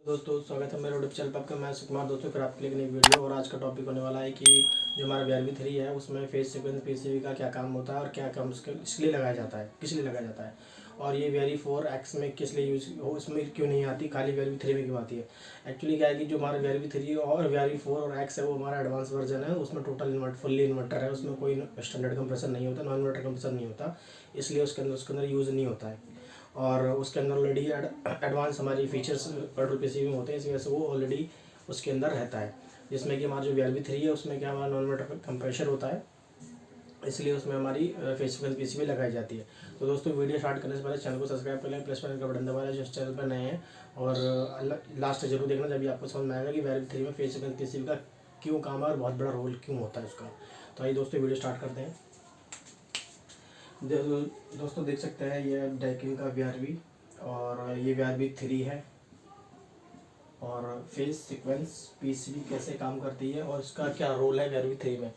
दोस्तों स्वागत है मेरे यूट्यूब चैनल पर आपका। मैं सुकुमार दोस्तों फिर आपके लिए एक नई वीडियो। और आज का टॉपिक होने वाला है कि जो हमारा BRB3 है उसमें फेस सीक्वेंस PCB का क्या काम होता है और क्या काम किस लिए लगाया जाता है, और ये BRB4X में किस लिए यूज़ हो, उसमें क्यों नहीं आती, खाली BRB3 में क्यों आती है। एक्चुअली क्या है कि जो हमारा BRB3 और BRB4 और X है वो हमारा एडवांस वर्जन है। उसमें टोटल फुल्ली इन्वर्टर है, उसमें कोई स्टैंडर्ड कंप्रेसर नहीं होता, नॉन इन्वर्टर कंप्रेसर नहीं होता, इसलिए उसके अंदर यूज़ नहीं होता है। और उसके अंदर ऑलरेडी एडवांस हमारी फीचर्स पेट्रोल PCB में होते हैं, इस वजह से वो ऑलरेडी उसके अंदर रहता है। जिसमें कि हमारा जो BRB3 है उसमें क्या हमारा नॉन इन्वर्टर कंप्रेशर होता है, इसलिए उसमें हमारी फेस सीक्वेंस PCB लगाई जाती है। तो दोस्तों वीडियो स्टार्ट करने से पहले चैनल को सब्सक्राइब कर लें, प्लस बटन का बटन दबा लें जो इस चैनल पर नए हैं, और लास्ट जरूर देखना जब भी आपको समझ में आएगा कि BRB3 में फेस सीक्वेंस PCB का क्यों काम है और बहुत बड़ा रोल क्यों होता है उसका। तो आइए दोस्तों वीडियो स्टार्ट करते हैं। दोस्तों देख सकते हैं ये डाइकिन का BRB और ये BRB3 है, और फेस सीक्वेंस PCB कैसे काम करती है और इसका क्या रोल है BRB3 में।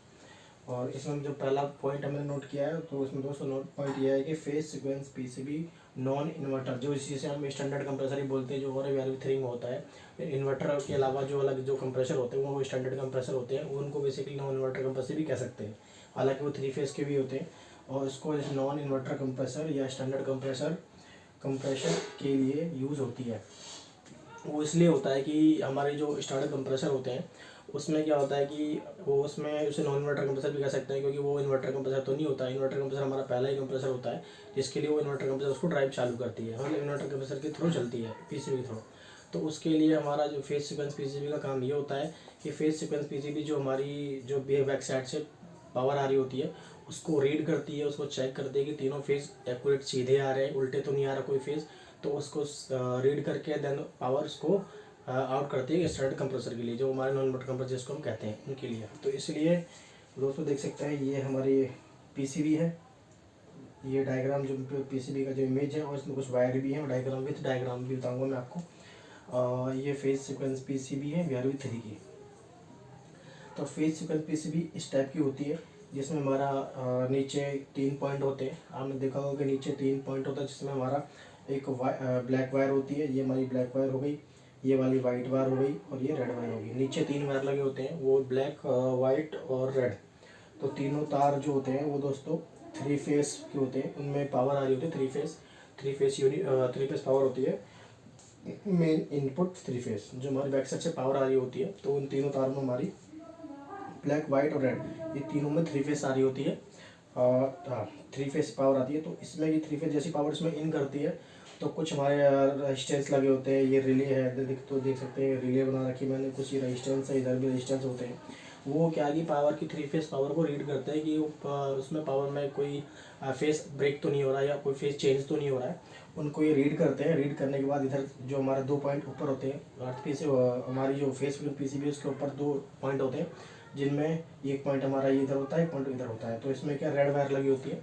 और इसमें जो पहला पॉइंट हमने नोट किया है तो इसमें दोस्तों नोट पॉइंट ये है कि face sequence PCB non inverter, जो इसी से हम स्टैंडर्ड कंप्रेसर ही बोलते हैं, जो हमारे BRB3 में होता है। इन्वर्टर के अलावा जो अलग जो कंप्रेसर होते हैं वो स्टैंडर्ड कंप्रेसर होते हैं, उनको बेसिकली नॉन इन्वर्टर कंप्रेसर भी कह सकते हैं, हालांकि वो 3 फेस के भी होते हैं। और इसको नॉन इन्वर्टर कंप्रेसर या स्टैंडर्ड कंप्रेशर के लिए यूज़ होती है। वो इसलिए होता है कि हमारे जो स्टैंडर्ड कंप्रेसर होते हैं उसमें क्या होता है कि वो उसमें उसे नॉन इन्वर्टर कंप्रेसर भी कह सकते हैं, क्योंकि वो इन्वर्टर कंप्रेसर तो नहीं होता। इन्वर्टर कंप्रेसर हमारा पहला ही कंप्रेसर होता है जिसके लिए वो इन्वर्टर कंप्रेसर उसको ड्राइव चालू करती है, मतलब इन्वर्टर कंप्रेसर के थ्रू चलती है PCB के थ्रू। तो उसके लिए हमारा जो फेस सीक्वेंस PCB का काम ये होता है कि फेस सीक्वेंस PCB जो हमारी जो बैक साइड से पावर आ रही होती है उसको रीड करती है, उसको चेक करती है कि तीनों फेस एक्यूरेट सीधे आ रहे हैं, उल्टे तो नहीं आ रहा कोई फेस, तो उसको रीड करके देन पावर उसको आउट करती है स्टैंडर्ड कंप्रेसर के लिए, जो हमारे नॉन इन्वर्टर कंप्रेसर जिसको हम कहते हैं उनके लिए। तो इसलिए दोस्तों देख सकते हैं ये हमारी PCB है, ये डायग्राम जो PCB का जो इमेज है, और इसमें कुछ वायर भी है, डायग्राम विथ डायग्राम भी बताऊंगा मैं आपको। ये फेस सीक्वेंस PCB है BRB3 की। तो फेस सीक्वेंस PCB इस टाइप की होती है जिसमें हमारा नीचे 3 पॉइंट होते हैं। आपने देखा होगा कि नीचे 3 पॉइंट होता है, जिसमें हमारा एक ब्लैक वायर होती है, ये हमारी ब्लैक वायर हो गई, ये वाली वाइट वायर हो गई, और ये रेड वायर होगी। नीचे 3 वायर लगे होते हैं, वो ब्लैक, वाइट और रेड। तो तीनों तार जो होते हैं वो दोस्तों 3 फेस के होते हैं, उनमें पावर आ रही होती है 3 फेस पावर होती है। मेन इनपुट 3 फेस जो हमारी बैक साइड से पावर आ रही होती है, तो उन तीनों तार में हमारी ब्लैक, वाइट और रेड, ये तीनों में 3 फेस आ रही होती है। हाँ, 3 फेस पावर आती है। तो इसमें ये 3 फेस जैसी पावर इसमें इन करती है, तो कुछ हमारे रेजिस्टेंस लगे होते हैं। ये रिले है, तो देख सकते हैं रिले बना रखी मैंने, कुछ ये रेजिस्टेंस है, इधर भी रेजिस्टेंस होते हैं। वो क्या है कि पावर की 3 फेस पावर को रीड करते हैं कि उसमें पावर में कोई फेस ब्रेक तो नहीं हो रहा है या कोई फेस चेंज तो नहीं हो रहा है, उनको ये रीड करते हैं। रीड करने के बाद इधर जो हमारे 2 पॉइंट ऊपर होते हैं, अर्थ पी से हमारी जो फेस PCB उसके ऊपर 2 पॉइंट होते हैं, जिनमें एक पॉइंट हमारा इधर होता है, एक पॉइंट इधर होता है। तो इसमें क्या रेड वायर लगी होती है,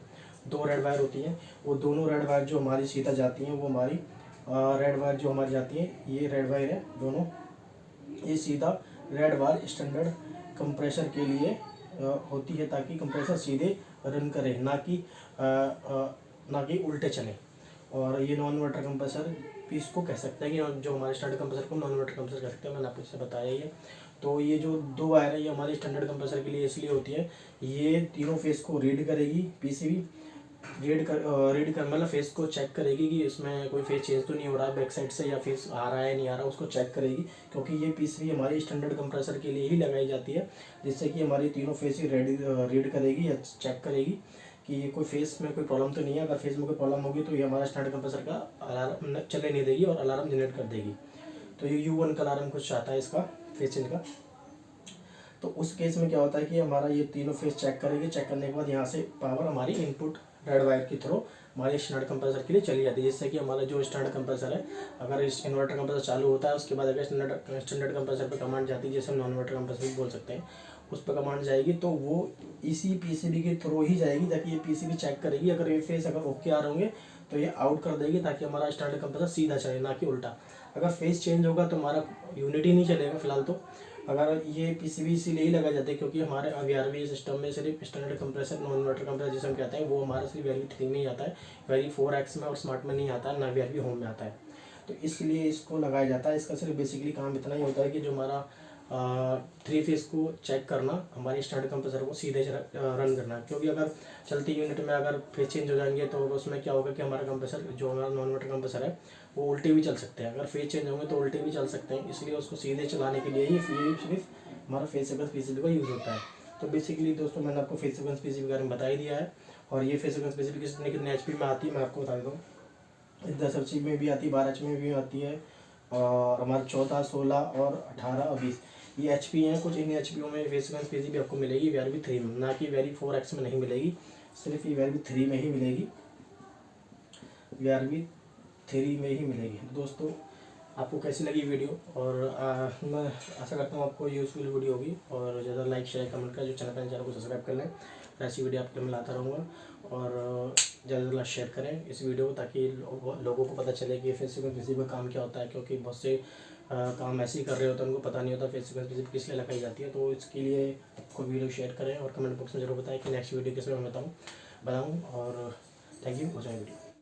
2 रेड वायर होती हैं। वो दोनों रेड वायर जो हमारी सीधा जाती हैं, वो हमारी रेड वायर जो हमारी जाती है, ये रेड वायर है दोनों, ये सीधा रेड वायर स्टैंडर्ड कंप्रेसर के लिए होती है, ताकि कंप्रेसर सीधे रन करे, ना कि उल्टे चले। और ये नॉन इन्वर्टर कंप्रेसर भी इसको कह सकते हैं कि जो हमारे स्टैंडर्ड कंप्रेसर को नॉन इन्वर्टर कंप्रेसर कह सकते हैं, मैंने आपको इससे बताया ही है। तो ये जो 2 वायर है ये हमारे स्टैंडर्ड कंप्रेसर के लिए इसलिए होती है, ये तीनों फेस को रीड करेगी PCB, रीड कर मतलब फेस को चेक करेगी कि इसमें कोई फेस चेंज तो नहीं हो रहा है बैक साइड से, या फेस आ रहा है नहीं आ रहा, उसको चेक करेगी। क्योंकि ये PCB हमारी स्टैंडर्ड कंप्रेसर के लिए ही लगाई जाती है, जिससे कि हमारी तीनों फेस ही रीड करेगी या चेक करेगी कि ये कोई फेस में कोई प्रॉब्लम तो नहीं है। अगर फेस में कोई प्रॉब्लम होगी तो ये हमारा स्टैंडर्ड कंप्रेसर का अलार्म चले नहीं देगी और अलार्म जनरेट कर देगी। तो ये U1 का अलार्म कुछ आता है इसका फेस चेंज का। तो उस केस में क्या होता है कि हमारा ये तीनों फेस चेक करेगी, चेक करने के बाद यहाँ से पावर हमारी इनपुट रेड वायर के थ्रू हमारे स्टैंडर्ड कंप्रेसर के लिए चली जाती है, जिससे कि हमारा जो स्टैंडर्ड कंप्रेसर है, अगर इस इन्वर्टर कंप्रेसर चालू होता है उसके बाद अगर स्टैंडर्ड कंप्रेसर पर कमांड जाती है, जैसे हम नॉन इन्वर्टर कंप्रेसर भी बोल सकते हैं, उस पर कमांड जाएगी तो वो इसी PCB के थ्रू ही जाएगी, ताकि ये PCB चेक करेगी। अगर ये फेस अगर ओके आ रहे होंगे तो ये आउट कर देगी, ताकि हमारा स्टैंडर्ड कंप्रेसर सीधा चले, ना कि उल्टा। अगर फेस चेंज होगा तो हमारा यूनिट ही नहीं चलेगा फिलहाल। तो अगर ये PCB इसीलिए ही लगा जाता है क्योंकि हमारे BRB सिस्टम में सिर्फ standard compressor, non inverter compressor जिसे हम कहते हैं, वो हमारा सिर्फ BRB3 में ही आता है, BRB4X में और स्मार्ट में नहीं आता है, ना BRB होम में आता है। तो इसलिए इसको लगाया जाता है। इसका सिर्फ बेसिकली काम इतना ही होता है कि जो हमारा 3 फेस को चेक करना, हमारी स्टार्टर कंप्रेसर को सीधे रन करना, क्योंकि अगर चलती यूनिट में अगर फेस चेंज हो जाएंगे तो उसमें क्या होगा कि हमारा कंप्रेसर, जो हमारा नॉन वाटर कंप्रेसर है, वो उल्टे भी चल सकते हैं। अगर फेस चेंज होंगे तो उल्टे भी चल सकते हैं, इसलिए उसको सीधे चलाने के लिए ही सिर्फ हमारा फेस सीक्वेंस पीसीबी का यूज़ होता है। तो बेसिकली दोस्तों मैंने आपको फेस सीक्वेंस पीसीबी के बारे में बता ही दिया है। और ये फेस सीक्वेंस पीसीबी कितने एचपी में आती है मैं आपको बता देता हूँ। 10 एचपी में भी आती है, 12 एचपी में भी आती है, और हमारे 14, 16 और 18 और 20 ये एचपी हैं। कुछ इन एचपीओ में फेस सीक्वेंस पीसीबी आपको मिलेगी VRV 3 में, ना कि VRV 4X में नहीं मिलेगी, सिर्फ ये VRV 3 में ही मिलेगी, VRV 3 में ही मिलेगी। दोस्तों आपको कैसी लगी वीडियो, और मैं आशा करता हूँ आपको यूज़फुल वीडियो होगी। और ज़्यादा लाइक शेयर कमेंट करें, जो चैनल को सब्सक्राइब कर लें, ऐसी वीडियो आपके लिए लाता रहूँगा। और ज़्यादा से ज़्यादा शेयर करें इस वीडियो को, ताकि लोगों को पता चले कि फेस सीक्वेंस पीसीबी का काम क्या होता है, क्योंकि बहुत से काम ऐसे ही कर रहे होते हैं, उनको पता नहीं होता फेस सीक्वेंस पीसीबी किस लिए लगाई जाती है। तो इसके लिए आपको वीडियो शेयर करें और कमेंट बॉक्स में जरूर बताएं कि नेक्स्ट वीडियो किस में मैं बताऊँ। और थैंक यू फॉर वीडियो।